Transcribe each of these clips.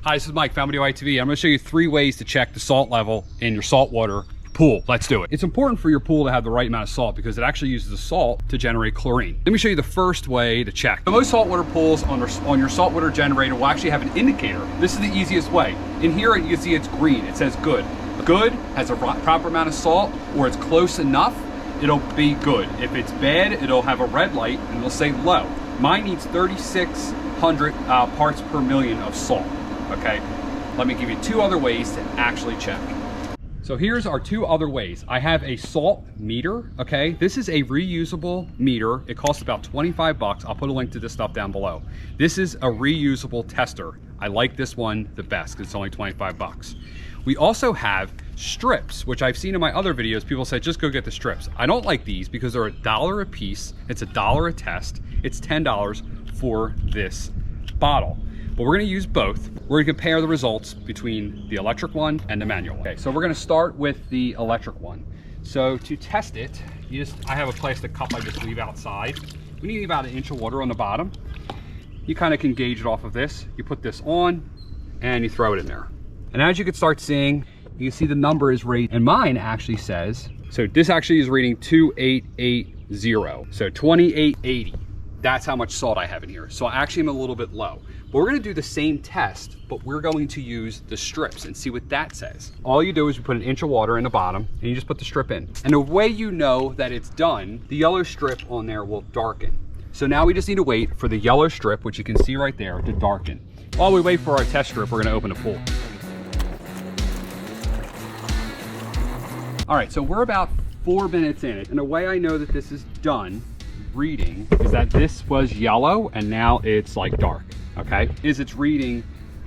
Hi, this is Mike, Family TV. I'm gonna show you 3 ways to check the salt level in your saltwater pool. Let's do it. It's important for your pool to have the right amount of salt because it actually uses the salt to generate chlorine. Let me show you the first way to check. Most saltwater pools on your saltwater generator will actually have an indicator. This is the easiest way. In here, you can see it's green. It says good. Good has a proper amount of salt, or it's close enough, it'll be good. If it's bad, it'll have a red light and it'll say low. Mine needs 3,600 parts per million of salt. Okay, let me give you 2 other ways to actually check. So here's our 2 other ways. I have a salt meter, okay? This is a reusable meter. It costs about 25 bucks. I'll put a link to this stuff down below. This is a reusable tester. I like this one the best because it's only 25 bucks. We also have strips, which I've seen in my other videos. People say, just go get the strips. I don't like these because they're $1 a piece. It's $1 a test. It's $10 for this bottle. But we're gonna use both. We're gonna compare the results between the electric one and the manual one. Okay, so we're gonna start with the electric one. So to test it, I have a plastic cup I just leave outside. We need about 1 inch of water on the bottom. You kind of can gauge it off of this. You put this on and you throw it in there. And as you can start seeing, you can see the number is rated, and mine actually says, so this actually is reading 2880, so 2880. That's how much salt I have in here. So I actually am a little bit low. But we're gonna do the same test, but we're going to use the strips and see what that says. All you do is you put 1 inch of water in the bottom and you just put the strip in. And the way you know that it's done, the yellow strip on there will darken. So now we just need to wait for the yellow strip, which you can see right there, to darken. While we wait for our test strip, we're gonna open the pool. All right, so we're about 4 minutes in it. And the way I know that this is done reading is that this was yellow and now it's like dark, okay? It's reading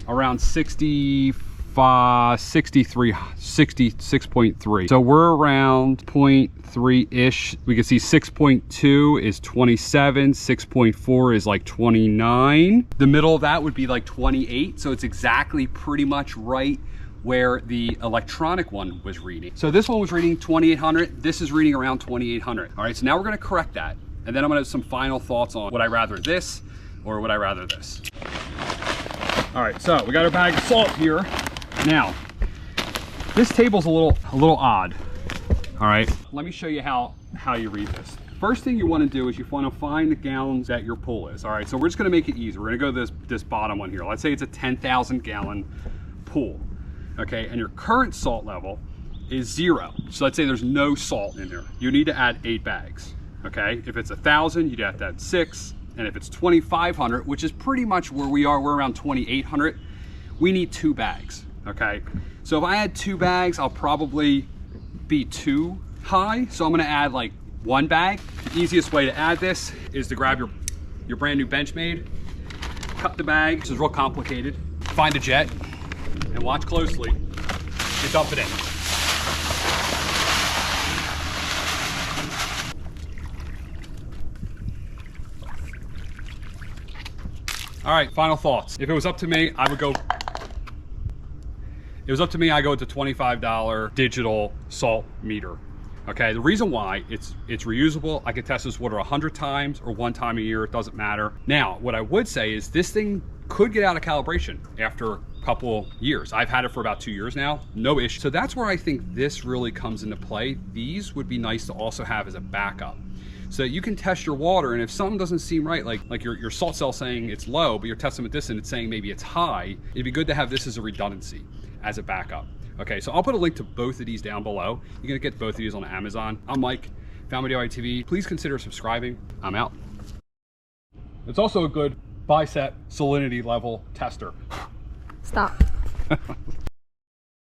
around 66.3. So we're around 0.3-ish. We can see 6.2 is 27, 6.4 is like 29. The middle of that would be like 28. So it's exactly pretty much right where the electronic one was reading. So this one was reading 2800. This is reading around 2800. All right, so now we're gonna correct that. And then I'm gonna have some final thoughts on would I rather this or would I rather this? All right, so we got our bag of salt here. Now, this table's a little odd. All right, let me show you how you read this. First thing you wanna do is you wanna find the gallons that your pool is. All right, so we're just gonna make it easy. We're gonna go this bottom one here. Let's say it's a 10,000 gallon pool, okay? And your current salt level is 0. So let's say there's no salt in there. You need to add 8 bags. Okay, if it's 1,000, you'd have to add 6. And if it's 2,500, which is pretty much where we are, we're around 2,800, we need 2 bags, okay? So if I add 2 bags, I'll probably be too high. So I'm gonna add like 1 bag. The easiest way to add this is to grab your brand new Benchmade, cut the bag, which is real complicated, find a jet, and watch closely, you dump it in. All right, final thoughts. If it was up to me, I would go, I go with the $25 digital salt meter. Okay, the reason why, it's reusable. I could test this water 100 times or 1 time a year, it doesn't matter. Now, what I would say is this thing could get out of calibration after a couple years. I've had it for about 2 years now, no issue. So that's where I think this really comes into play. These would be nice to also have as a backup, so that you can test your water, and if something doesn't seem right, like your salt cell saying it's low, but you're testing with this and it's saying maybe it's high, it'd be good to have this as a redundancy, as a backup. Okay, so I'll put a link to both of these down below. You're gonna get both of these on Amazon. I'm Mike, Family TV. Please consider subscribing. I'm out. It's also a good bicep salinity level tester. Stop.